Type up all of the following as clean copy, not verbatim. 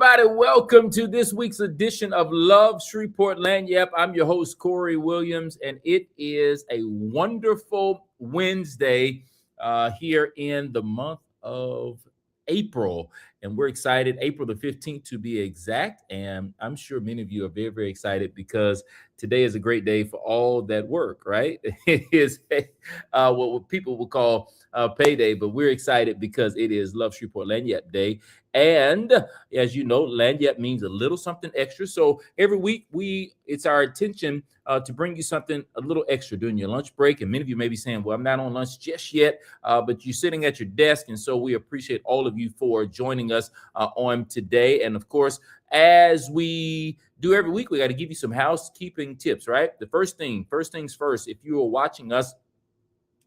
everybody. Welcome to this week's edition of Love Shreveport Lagniappe. I'm your host, Corey Williams, and it is a wonderful Wednesday here in the month of April. And we're excited, April the 15th to be exact. And I'm sure many of you are very, very excited because today is a great day for all that work, right? It is what people will call payday, but we're excited because it is Love Shreveport Lagniappe Day. And as you know, Lagniappe means a little something extra. So every week it's our intention to bring you something a little extra during your lunch break. And many of you may be saying, well, I'm not on lunch just yet, but you're sitting at your desk. And so we appreciate all of you for joining us on today. And of course, as we do every week, we got to give you some housekeeping tips, right? The first things first, if you are watching us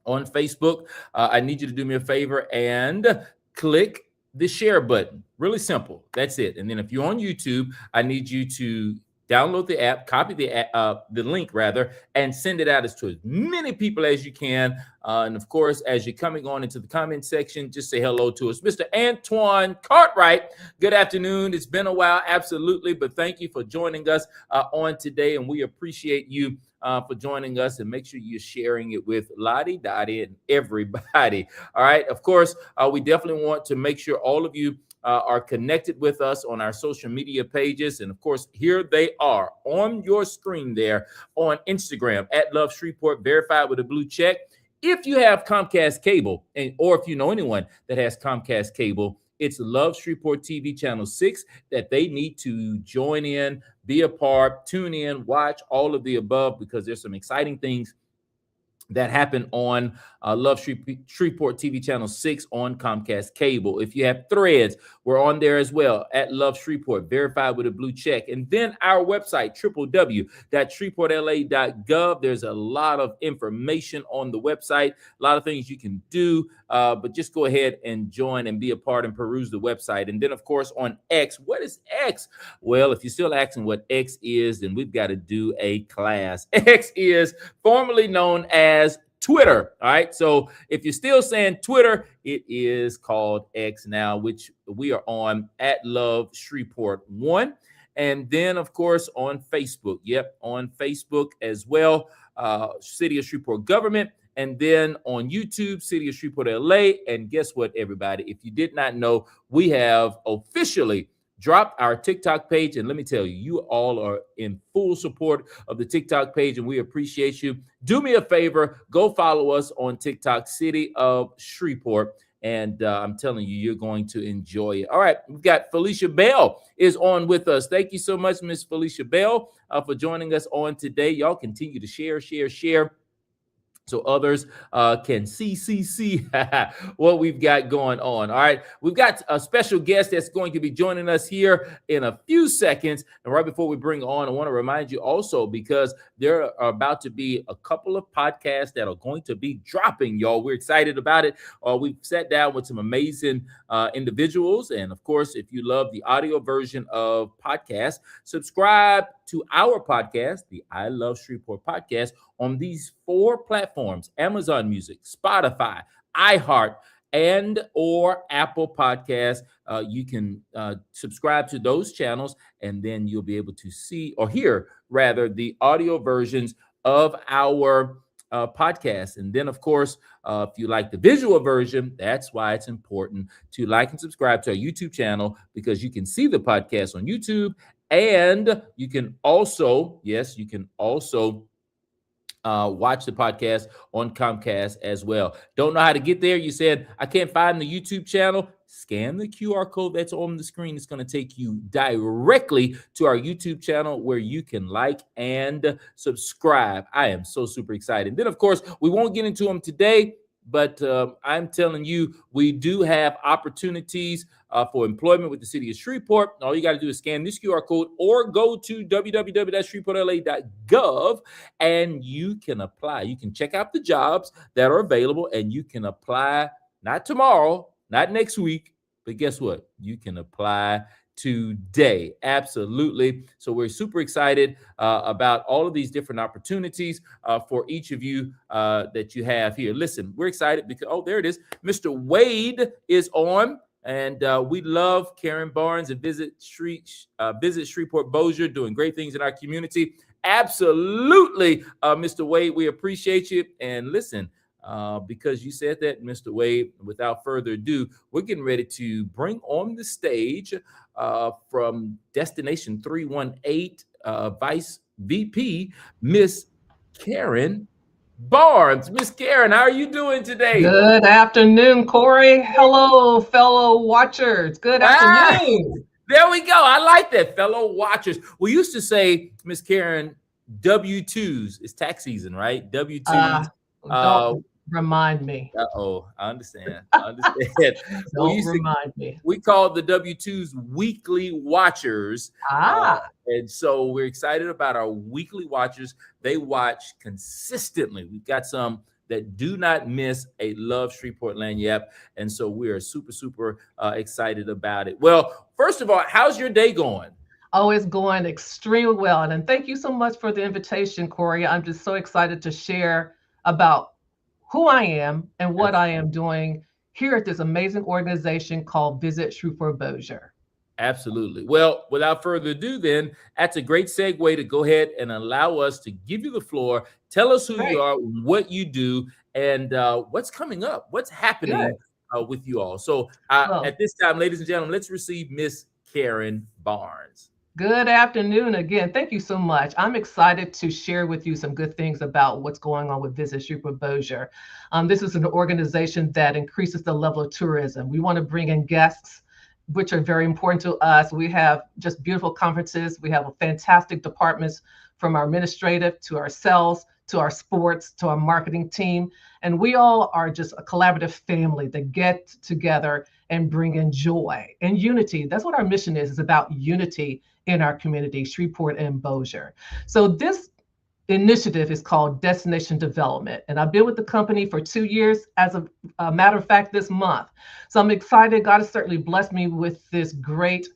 on Facebook, I need you to do me a favor and click the share button. Really simple. That's it. And then if you're on YouTube, I need you to download the app, copy the link rather, and send it out to as many people as you can. And of course, as you're coming on into the comment section, just say hello to us. Mr. Antoine Cartwright, good afternoon. It's been a while, absolutely, but thank you for joining us on today, and we appreciate you for joining us, and make sure you're sharing it with Lottie, Dottie, and everybody. All right. Of course, we definitely want to make sure all of you are connected with us on our social media pages. And of course, here they are on your screen there on Instagram at Love Shreveport, verified with a blue check. If you have Comcast cable, or if you know anyone that has Comcast cable, it's Love Shreveport TV channel 6 that they need to join in, be a part, tune in, watch all of the above, because there's some exciting things that happen on Love Shreveport TV channel 6 on Comcast cable. If you have Threads, we're on there as well at Love Shreveport, verified with a blue check. And then our website, www.shreveportla.gov. There's a lot of information on the website, a lot of things you can do, but just go ahead and join and be a part and peruse the website. And then, of course, on X. What is X? Well, if you're still asking what X is, then we've got to do a class. X is formerly known as Twitter. All right. So if you're still saying Twitter, it is called X now, which we are on at Love Shreveport 1. And then, of course, on Facebook. Yep, on Facebook as well. City of Shreveport Government. And then on YouTube, City of Shreveport, LA. And guess what, everybody? If you did not know, we have officially dropped our TikTok page. And let me tell you, you all are in full support of the TikTok page, and we appreciate you. Do me a favor, go follow us on TikTok, City of Shreveport. And I'm telling you, you're going to enjoy it. All right, we've got Felicia Bell is on with us. Thank you so much, Miss Felicia Bell, for joining us on today. Y'all continue to share, so others can see what we've got going on. All right, we've got a special guest that's going to be joining us here in a few seconds. And right before we bring on, I want to remind you also, because there are about to be a couple of podcasts that are going to be dropping, y'all. We're excited about it. We've sat down with some amazing individuals. And of course, if you love the audio version of podcasts, subscribe to our podcast, the I Love Shreveport podcast, on these 4 platforms: Amazon Music, Spotify, iHeart, and or Apple Podcasts. You can subscribe to those channels, and then you'll be able to see, or hear rather, the audio versions of our podcast. And then, of course, if you like the visual version, that's why it's important to like and subscribe to our YouTube channel, because you can see the podcast on YouTube, and you can also, watch the podcast on Comcast as well. Don't know how to get there? You said, I can't find the YouTube channel? Scan the QR code that's on the screen. It's going to take you directly to our YouTube channel, where you can like and subscribe. I am so super excited. Then, of course, we won't get into them today, but I'm telling you, we do have opportunities for employment with the City of Shreveport. All you got to do is scan this QR code or go to www.shreveportla.gov, and you can apply. You can check out the jobs that are available, and you can apply, not tomorrow, not next week, but guess what? You can apply today. Absolutely. So we're super excited about all of these different opportunities for each of you that you have here. Listen, we're excited because, oh, there it is. Mr. Wade is on. And we love Karen Barnes and visit Shreveport Bossier, doing great things in our community. Absolutely, Mr. Wade, we appreciate you. And listen, because you said that, Mr. Wade, without further ado, we're getting ready to bring on the stage from Destination 318, Vice VP, Miss Karen Barnes. Miss Karen, how are you doing today? Good afternoon, Corey. Hello, fellow watchers. Good Ah, afternoon. there we go. I like that, fellow watchers. We used to say, Miss Karen, W-2s. It's tax season, right? Uh, W-2s. Uh, don't remind me. oh, I understand. I understand. we Don't used to remind me. we called the W-2s weekly watchers. Ah, And so we're excited about our weekly watchers. They watch consistently. We've got some that do not miss a Love Shreveport Lagniappe. And so we are super, super excited about it. Well, first of all, how's your day going? oh, it's going extremely well. And thank you so much for the invitation, Corey. I'm just so excited to share about who I am and what I am doing here at this amazing organization called Visit Shreveport Bossier. Absolutely. Well, without further ado, then, that's a great segue to go ahead and allow us to give you the floor. Tell us who you Great. are, what you do, and what's coming up, what's Good. happening with you all. So, Well, at this time, ladies and gentlemen, let's receive Miss Karen Barnes. good afternoon again. Thank you so much. I'm excited to share with you some good things about what's going on with Visit Shreveport Bossier. This is an organization that increases the level of tourism. We want to bring in guests, which are very important to us. We have just beautiful conferences. We have fantastic departments from our administrative to our sales to our sports to our marketing team. And we all are just a collaborative family that get together and bring in joy and unity. That's what our mission is about unity in our community, Shreveport and Bossier. So this initiative is called Destination Development. And I've been with the company for 2 years, as a matter of fact, this month. So I'm excited. God has certainly blessed me with this great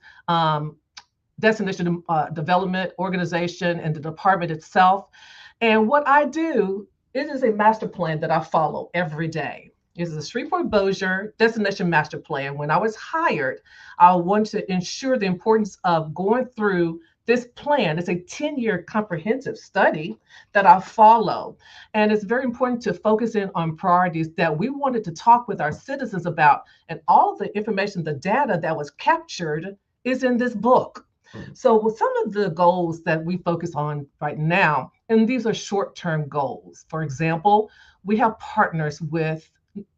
destination development organization and the department itself. And what I do, it is a master plan that I follow every day. It's a Shreveport Bossier Destination Master Plan. When I was hired, I wanted to ensure the importance of going through this plan. It's a 10-year comprehensive study that I follow. And it's very important to focus in on priorities that we wanted to talk with our citizens about. And all the information, the data that was captured is in this book. So with some of the goals that we focus on right now, and these are short-term goals. For example, we have partners with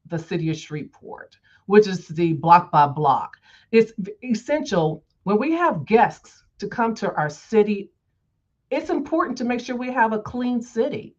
the city of Shreveport, which is the block by block. It's essential when we have guests to come to our city. It's important to make sure we have a clean city.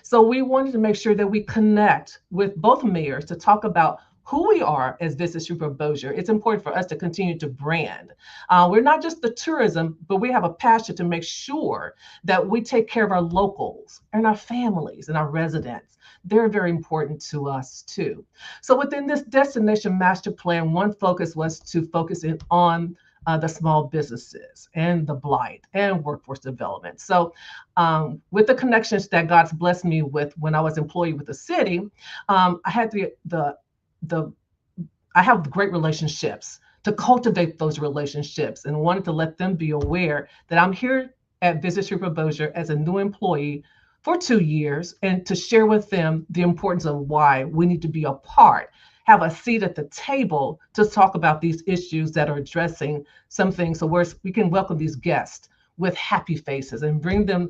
So we wanted to make sure that we connect with both mayors to talk about who we are as Visit Shreveport Bossier. It's important for us to continue to brand. We're not just the tourism, but we have a passion to make sure that we take care of our locals and our families and our residents. They're very important to us too. So within this destination master plan, one focus was to focus in on the small businesses and the blight and workforce development. So with the connections that God's blessed me with when I was employed with the city, I had I have great relationships to cultivate those relationships and wanted to let them be aware that I'm here at Visit Shreveport Bossier as a new employee for 2 years and to share with them the importance of why we need to be a part, have a seat at the table to talk about these issues that are addressing some things so we can welcome these guests with happy faces and bring them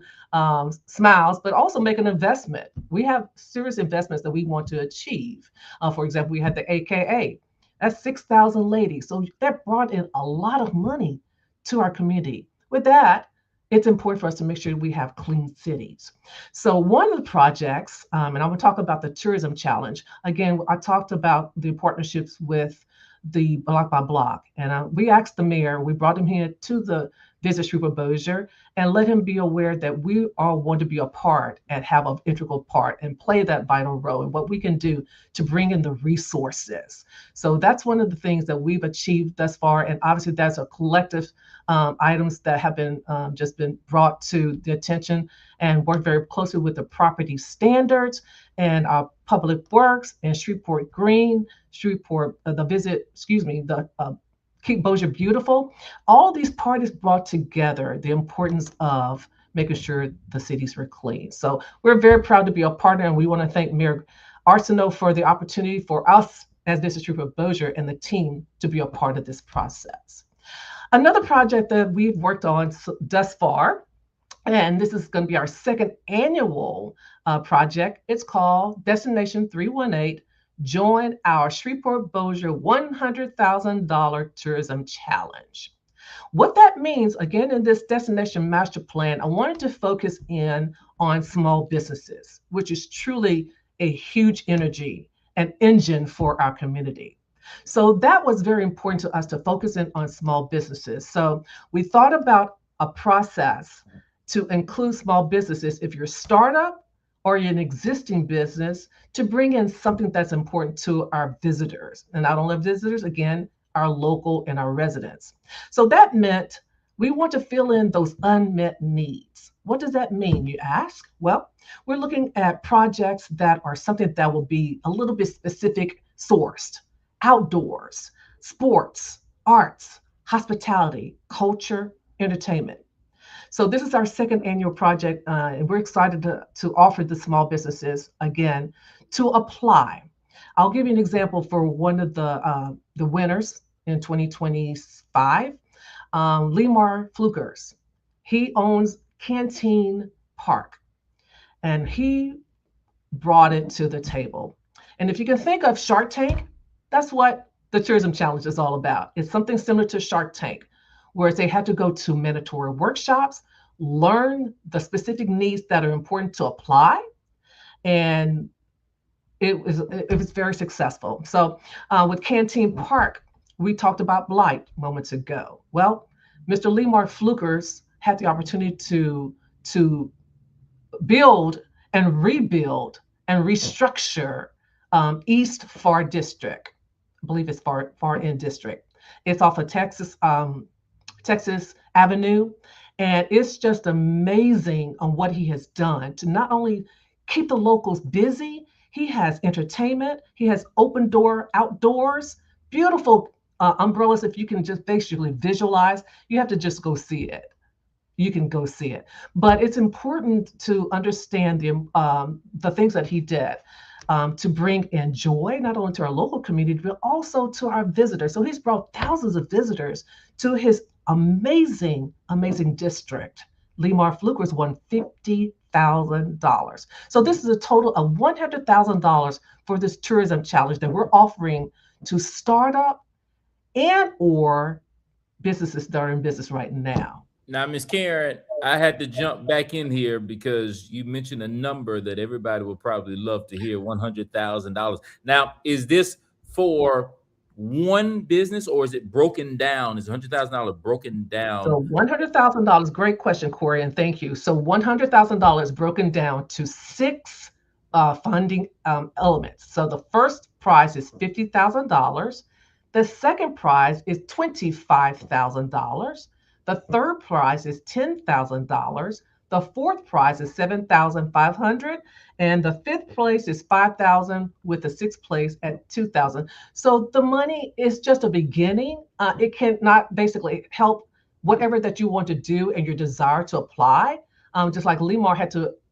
smiles, but also make an investment. We have serious investments that we want to achieve. For example, we had the AKA. That's 6,000 ladies. So that brought in a lot of money to our community. With that, it's important for us to make sure we have clean cities. So one of the projects, and I'm going to talk about the tourism challenge. Again, I talked about the partnerships with the block by block. And we asked the mayor, we brought him here to the visit Shreveport Bossier and let him be aware that we all want to be a part and have an integral part and play that vital role in what we can do to bring in the resources. So that's one of the things that we've achieved thus far. And obviously that's a collective items that have been just been brought to the attention and work very closely with the property standards and our public works and Shreveport Green, Shreveport, the Keep Bossier Beautiful. All these parties brought together the importance of making sure the cities were clean. So we're very proud to be a partner, and we want to thank Mayor Arsenault for the opportunity for us as this is Shreveport Bossier and the team to be a part of this process. Another project that we've worked on thus far, and this is going to be our second annual project. It's called Destination 318, Join Our Shreveport Bossier $100,000 Tourism Challenge. What that means, again, in this destination master plan, I wanted to focus in on small businesses, which is truly a huge energy and engine for our community. So that was very important to us to focus in on small businesses. So we thought about a process to include small businesses if you're a startup or you're an existing business, to bring in something that's important to our visitors. And not only visitors, again, our local and our residents. So that meant we want to fill in those unmet needs. What does that mean, you ask? Well, we're looking at projects that are something that will be a little bit specific sourced, outdoors, sports, arts, hospitality, culture, entertainment. So this is our second annual project, and we're excited to offer the small businesses, again, to apply. I'll give you an example for one of the winners in 2025, Lemar Flukers. He owns Canteen Park, and he brought it to the table. And if you can think of Shark Tank, that's what the Tourism Challenge is all about. It's something similar to Shark Tank, whereas they had to go to mandatory workshops, learn the specific needs that are important to apply, and it was very successful. So with Canteen Park, we talked about blight moments ago. Well, Mr. Lemar Flukers had the opportunity to build and rebuild and restructure East Far District. I believe it's Far End District. It's off of Texas Avenue. And it's just amazing on what he has done to not only keep the locals busy, he has entertainment, he has open door outdoors, beautiful umbrellas. If you can just basically visualize, you have to just go see it. You can go see it. But it's important to understand the things that he did to bring in joy, not only to our local community, but also to our visitors. So he's brought thousands of visitors to his amazing district. Lemar Flukers won $50,000. So this is a total of $100,000 for this tourism challenge that we're offering to startup and or businesses that are in business right now. Now, Miss Karen, I had to jump back in here because you mentioned a number that everybody would probably love to hear, $100,000. Now, is this for one business or is it broken down? Is $100,000 broken down? So $100,000, great question, Corey, and thank you. So $100,000 broken down to six funding elements. So the first prize is $50,000. The second prize is $25,000. The third prize is $10,000. The fourth prize is $7,500, and the fifth place is $5,000, with the sixth place at $2,000. So the money is just a beginning. It cannot basically help whatever that you want to do and your desire to apply. Just like Lemar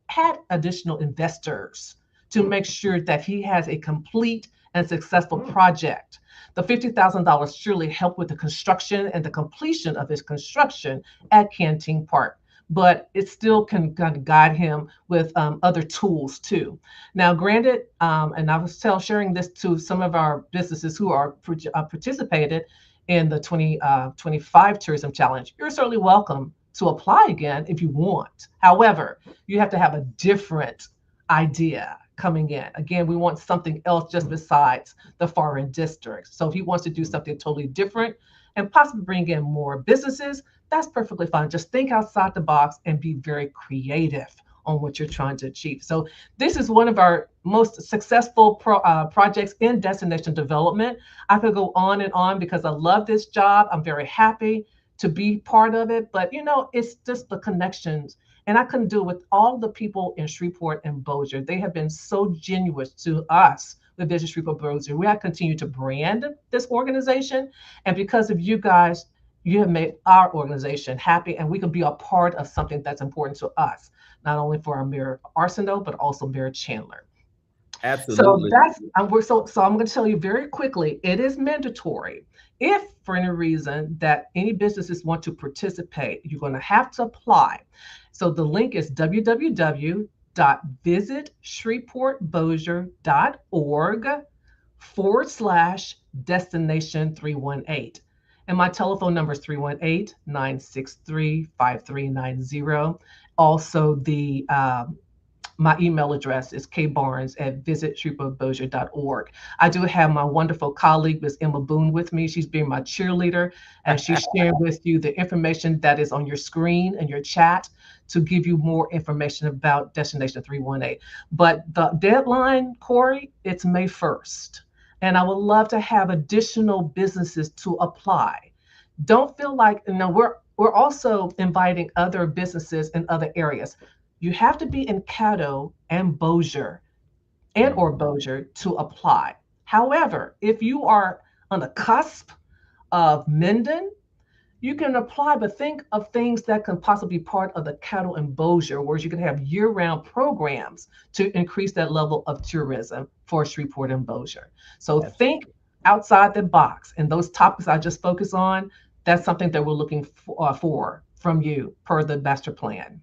had additional investors to make sure that he has a complete and successful project. The $50,000 surely helped with the construction and the completion of his construction at Canteen Park, but it still can kind of guide him with other tools too. Now, granted, and I was sharing this to some of our businesses who are participated in the 2025 Tourism Challenge, you're certainly welcome to apply again if you want. However, you have to have a different idea coming in. Again, we want something else just besides the foreign districts. So if he wants to do something totally different, and possibly bring in more businesses, that's perfectly fine. Just think outside the box and be very creative on what you're trying to achieve. So this is one of our most successful projects in destination development. I could go on and on because I love this job. I'm very happy to be part of it, but it's just the connections. And I couldn't do it with all the people in Shreveport and Bossier. They have been so genuine to us with Visit Shreveport Bossier. We have continued to brand this organization. And because of you guys, you have made our organization happy, and we can be a part of something that's important to us, not only for our Mayor Arsenault, but also Mayor Chandler. So Absolutely. that's so I'm going to tell you very quickly. It is mandatory. If for any reason that any businesses want to participate, you're going to have to apply. So the link is www.visitshreveportbossier.org/destination 318. And my telephone number is 318-963-5390. Also, my email address is kbarnes@visitshreveportbossier.org. I do have my wonderful colleague, Ms. Emma Boone, with me. She's being my cheerleader, and she's sharing with you the information that is on your screen and your chat to give you more information about Destination 318. But the deadline, Corey, it's May 1st. And I would love to have additional businesses to apply. Don't feel like, we're also inviting other businesses in other areas. You have to be in Caddo and Bossier or Bossier to apply. However, if you are on the cusp of Minden, you can apply, but think of things that can possibly be part of the Caddo and Bossier, where you can have year-round programs to increase that level of tourism for Shreveport and Bossier. So think outside the box, and those topics I just focus on, that's something that we're looking for from you per the master plan.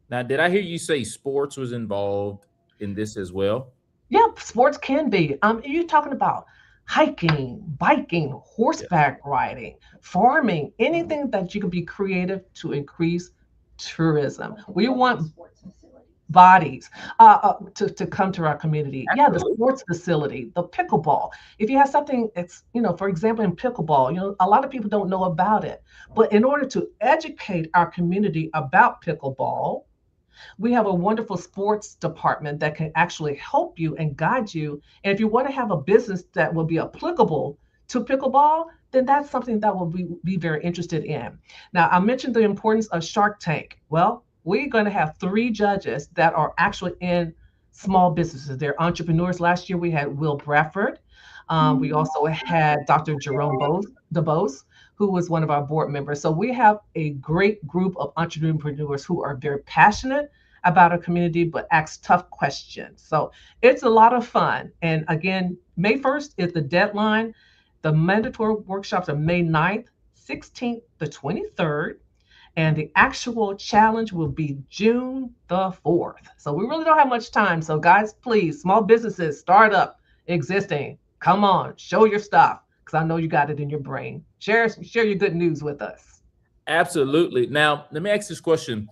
Now, did I hear you say sports was involved in this as well? Yeah, sports can be. You're talking about hiking, biking, horseback riding, farming, anything that you can be creative to increase tourism. We want bodies to come to our community. Yeah, the sports facility, the pickleball. If you have something, it's, for example, in pickleball, a lot of people don't know about it. But in order to educate our community about pickleball, we have a wonderful sports department that can actually help you and guide you. And if you want to have a business that will be applicable to pickleball, then that's something that will be very interested in. Now, I mentioned the importance of Shark Tank. Well, we're going to have 3 judges that are actually in small businesses. They're entrepreneurs. Last year, we had Will Bradford. We also had Dr. Jerome DeBose, who was one of our board members. So we have a great group of entrepreneurs who are very passionate about our community, but ask tough questions. So it's a lot of fun. And again, May 1st is the deadline. The mandatory workshops are May 9th, 16th, the 23rd. And the actual challenge will be June the 4th. So we really don't have much time. So guys, please, small businesses, startup, existing, come on, show your stuff, because I know you got it in your brain. Share your good news with us. Absolutely. Now, let me ask this question.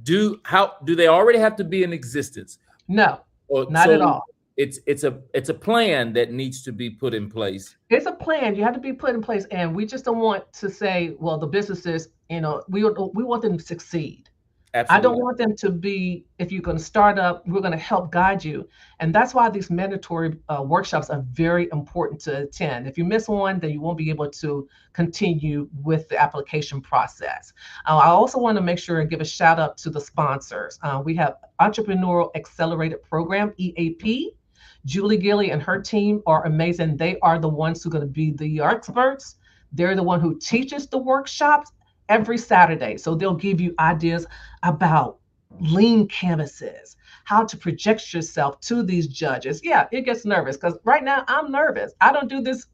Do they already have to be in existence? No, not at all. It's a plan that needs to be put in place. It's a plan. You have to be put in place, and we just don't want to say, well, the businesses, we want them to succeed. Absolutely. I don't want them to be, if you're going to start up, we're going to help guide you. And that's why these mandatory workshops are very important to attend. If you miss one, then you won't be able to continue with the application process. I also want to make sure and give a shout out to the sponsors. We have Entrepreneurial Accelerated Program, EAP. Julie Gilly and her team are amazing. They are the ones who are going to be the experts. They're the one who teaches the workshops every Saturday. So they'll give you ideas about lean canvases, how to project yourself to these judges. Yeah, it gets nervous because right now I'm nervous. I don't do this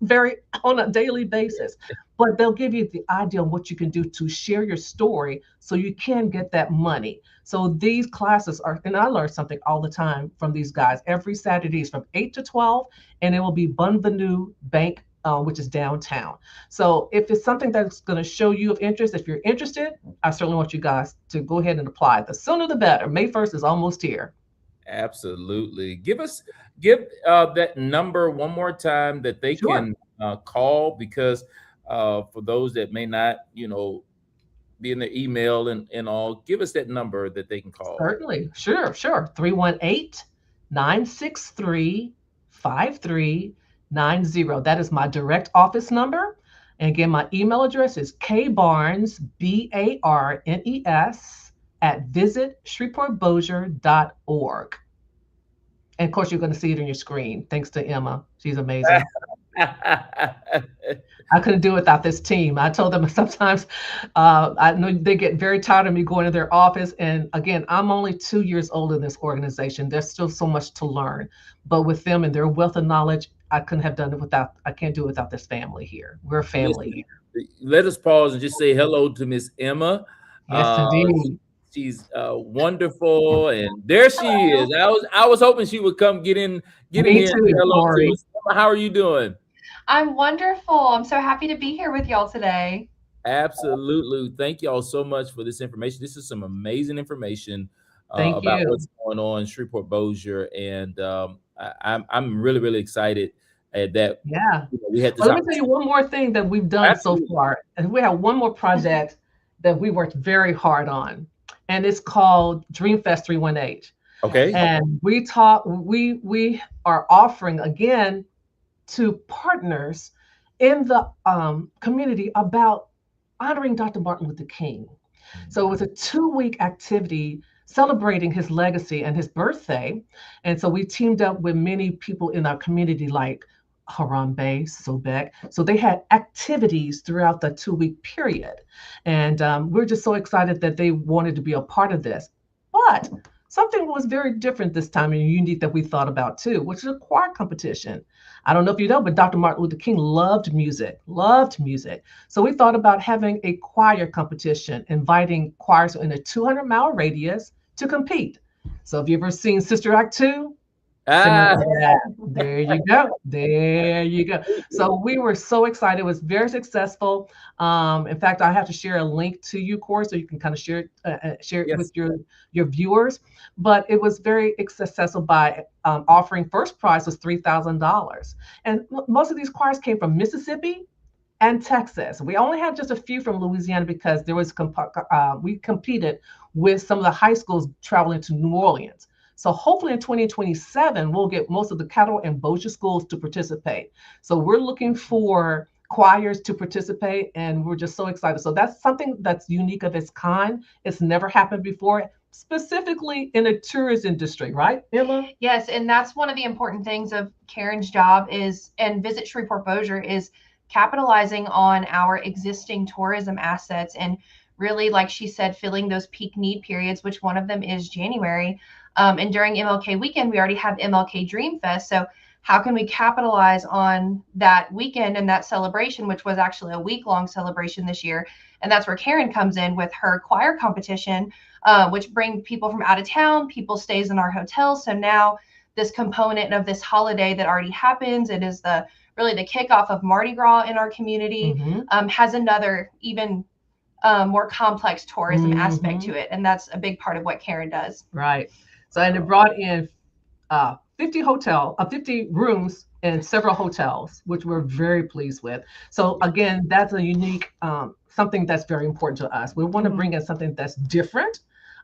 on a daily basis, but they'll give you the idea of what you can do to share your story so you can get that money. So these classes are, and I learn something all the time from these guys. Every Saturday is from 8 to 12, and it will be Bunvenue Bank, which is downtown. So if it's something that's going to show you of interest, if you're interested, I certainly want you guys to go ahead and apply. The sooner the better. May 1st is almost here. Absolutely. Give that number one more time that they can call, because for those that may not, be in their email and all, give us that number that they can call. Certainly. Sure, sure. 318-963-5390. That is my direct office number. And again, my email address is kbarnes, BARNES, at visitshreveport And of course, you're going to see it on your screen. Thanks to Emma. She's amazing. I couldn't do it without this team. I told them sometimes I know they get very tired of me going to their office. And again, I'm only 2 years old in this organization. There's still so much to learn. But with them and their wealth of knowledge, I couldn't have done it I can't do it without this family here. We're a family Listen, here. let us pause and just say hello to Miss Emma. Yes, indeed. She's wonderful, and there she is. I was hoping she would come get in Me here. too, Hello to Corey. us. Emma, how are you doing? I'm wonderful. I'm so happy to be here with y'all today. Absolutely. Thank y'all so much for this information. This is some amazing information Thank about you. what's going on in Shreveport Bossier, and I'm really really excited that Yeah. we had this. Well, let me tell you one more thing that we've done Absolutely. so far. And we have one more project that we worked very hard on. And it's called Dreamfest 318. Okay. And we are offering again to partners in the community about honoring Dr. Martin Luther King. So it was a 2-week activity celebrating his legacy and his birthday. And so we teamed up with many people in our community like Harambe, Sobek. So they had activities throughout the 2-week period. And we're just so excited that they wanted to be a part of this. But something was very different this time and unique that we thought about too, which is a choir competition. I don't know if you know, but Dr. Martin Luther King loved music. So we thought about having a choir competition, inviting choirs in a 200-mile radius to compete. So if you've ever seen Sister Act 2, Ah, there you go. There you go. So we were so excited. It was very successful. In fact, I have to share a link to you, Corey, so you can kind of share it yes. with your viewers. But it was very successful by offering first prize was $3,000. And most of these choirs came from Mississippi and Texas. We only had just a few from Louisiana because there was we competed with some of the high schools traveling to New Orleans. So hopefully in 2027, we'll get most of the Cattle and Bossier schools to participate. So we're looking for choirs to participate, and we're just so excited. So that's something that's unique of its kind. It's never happened before, specifically in a tourism district, right, Emma? Yes, and that's one of the important things of Karen's job and Visit Shreveport Bossier is capitalizing on our existing tourism assets and really, like she said, filling those peak need periods, which one of them is January. And during MLK weekend, we already have MLK Dream Fest. So how can we capitalize on that weekend and that celebration, which was actually a week-long celebration this year? And that's where Karen comes in with her choir competition, which bring people from out of town. People stays in our hotels. So now this component of this holiday that already happens, it is really the kickoff of Mardi Gras in our community, has another even more complex tourism aspect to it. And that's a big part of what Karen does. Right. So, and it brought in 50 rooms in several hotels, which we're very pleased with. So again, that's a unique, something that's very important to us. We want to bring in something that's different.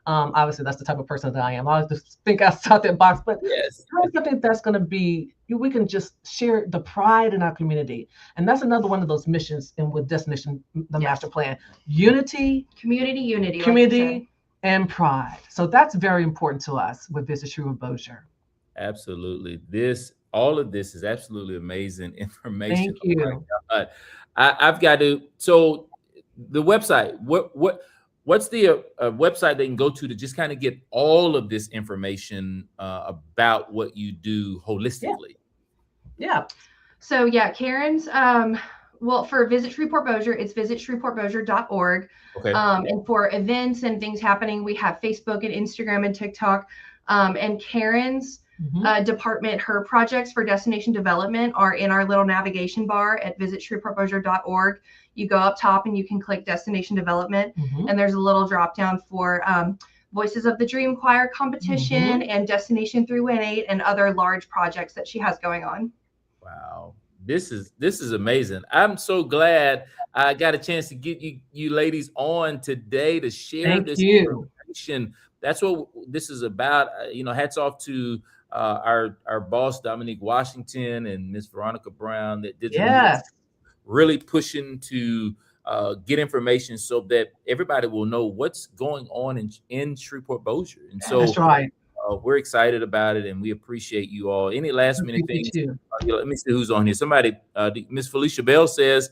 Obviously, that's the type of person that I am. I just think outside that box, but Yes. something that's going to be, we can just share the pride in our community. And that's another one of those missions in with Destination, the master plan, unity, community unity, community, and pride. So that's very important to us with Visit Shreveport Bossier. Absolutely. All of this is absolutely amazing information. Thank you. I've got to. So the website. What's the website they can go to just kind of get all of this information about what you do holistically? Yeah. So yeah, Karen's. Well, for Visit Shreveport Bossier, it's visitshreveportbossier.org. Okay. And for events and things happening, we have Facebook and Instagram and TikTok. And Karen's department, her projects for destination development are in our little navigation bar at visitshreveportbossier.org. You go up top and you can click destination development. And there's a little drop down for Voices of the Dream Choir competition and Destination 318 and other large projects that she has going on. Wow. This is amazing. I'm so glad I got a chance to get you ladies on today to share Thank this you. information. That's what this is about. Hats off to our boss Dominique Washington and Miss Veronica Brown, that digital media, Yes, really pushing to get information so that everybody will know what's going on in Shreveport Bossier. And that's so right. we're excited about it, and we appreciate you all. Any last minute Appreciate things? you. Let me see who's on here. Somebody, Miss Felicia Bell says,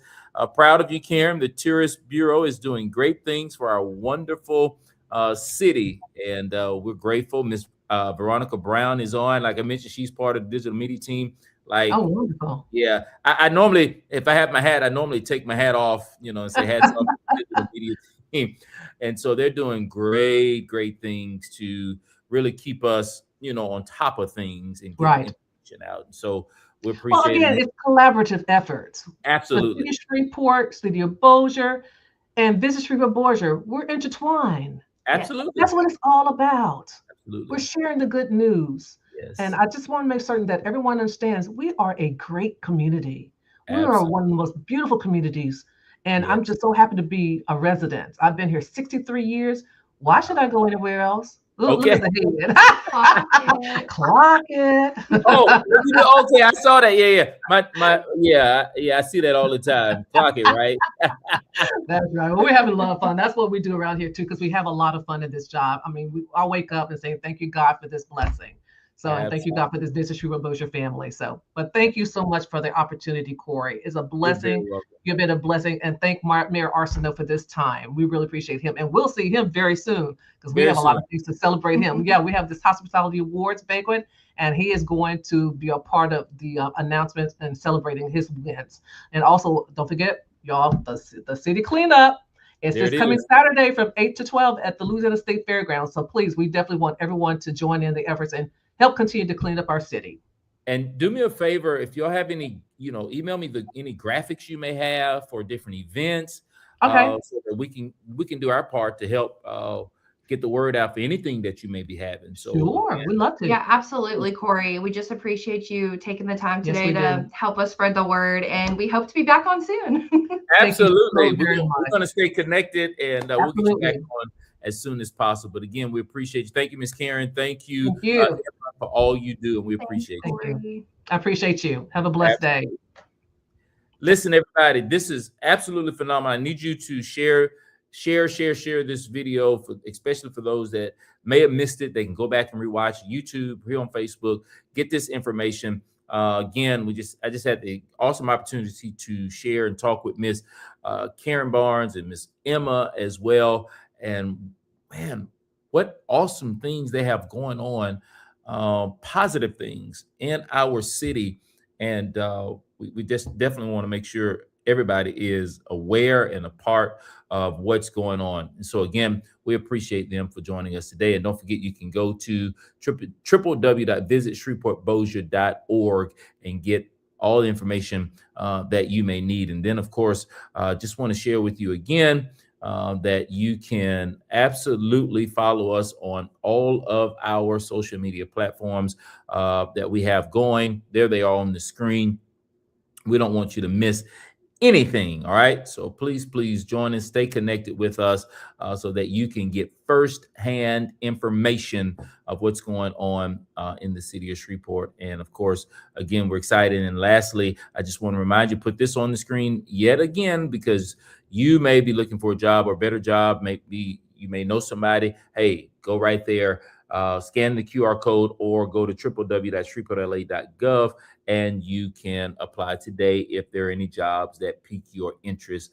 proud of you, Karen. The Tourist Bureau is doing great things for our wonderful city, and we're grateful. Miss Veronica Brown is on. Like I mentioned, she's part of the digital media team. Like, Oh, wonderful. yeah, I normally, if I have my hat, I normally take my hat off, and say hats off to the digital media team. And so they're doing great things to really keep us, on top of things and get Right. information out. And so we Well, appreciate again, it. it's collaborative efforts. The Absolutely. City of Shreveport, City of Bossier, and Visit Shreveport Bossier, we're intertwined. Absolutely. That's what it's all about. Absolutely. We're sharing the good news. Yes. And I just want to make certain that everyone understands we are a great community. We are Absolutely. one of the most beautiful communities. And Yes. I'm just so happy to be a resident. I've been here 63 years. Why should I go anywhere else? Ooh, Okay. Look at the Clock head. it. Clock it. Okay, I saw that. Yeah. I see that all the time. Clock it, right? That's right. Well, we're having a lot of fun. That's what we do around here too, because we have a lot of fun in this job. I mean, I'll wake up and say, thank you, God, for this blessing. So, and thank you, God, for this Visit Shreveport Bossier family. So, but thank you so much for the opportunity, Corey. It's a blessing. You've been a blessing. And thank Mayor Arsenault for this time. We really appreciate him. And we'll see him very soon because we have a lot of things to celebrate him. Yeah, we have this Hospitality Awards banquet, and he is going to be a part of the announcements and celebrating his wins. And also, don't forget, y'all, the city cleanup. It's this coming Saturday from 8 to 12 at the Louisiana State Fairgrounds. So please, we definitely want everyone to join in the efforts and help continue to clean up our city. And do me a favor, if y'all have any, email me any graphics you may have for different events. Okay. So that we can do our part to help get the word out for anything that you may be having. So sure, we'd love to. Yeah, absolutely, Corey. We just appreciate you taking the time today to help us spread the word, and we hope to be back on soon. Absolutely. So we're going to stay connected, and we'll get you back on as soon as possible. But again, we appreciate you. Thank you, Ms. Karen. Thank you, for all you do, and we appreciate you. Thank you. I appreciate you. Have a blessed day. Listen, everybody, this is absolutely phenomenal. I need you to share this video, especially for those that may have missed it. They can go back and rewatch YouTube, here on Facebook, get this information. Again, I just had the awesome opportunity to share and talk with Miss Karen Barnes and Miss Emma as well. And man, what awesome things they have going on, positive things in our city. And we just definitely want to make sure everybody is aware and a part of what's going on. And so again, we appreciate them for joining us today. And don't forget, you can go to www.visitshreveportbossier.org and get all the information that you may need. And then, of course, just want to share with you again that you can absolutely follow us on all of our social media platforms that we have going. There they are on the screen. We don't want you to miss anything. All right. So please join and stay connected with us so that you can get firsthand information of what's going on in the city of Shreveport. And of course, again, we're excited. And lastly, I just want to remind you, put this on the screen yet again, because you may be looking for a job or a better job. Maybe you may know somebody. Hey, go right there. Scan the QR code or go to www.shreveportla.gov and you can apply today if there are any jobs that pique your interest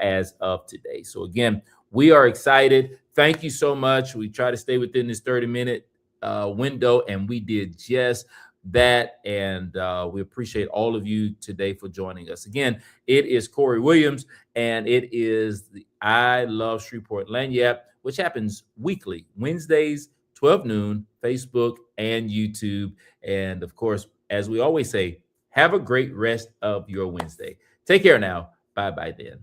as of today. So again, we are excited. Thank you so much. We try to stay within this 30-minute window, and we did just that. And we appreciate all of you today for joining us. Again, it is Corey Williams, and it is the I Love Shreveport Lagniappe, which happens weekly, Wednesdays, 12 noon, Facebook and YouTube. And of course, as we always say, have a great rest of your Wednesday. Take care now. Bye-bye then.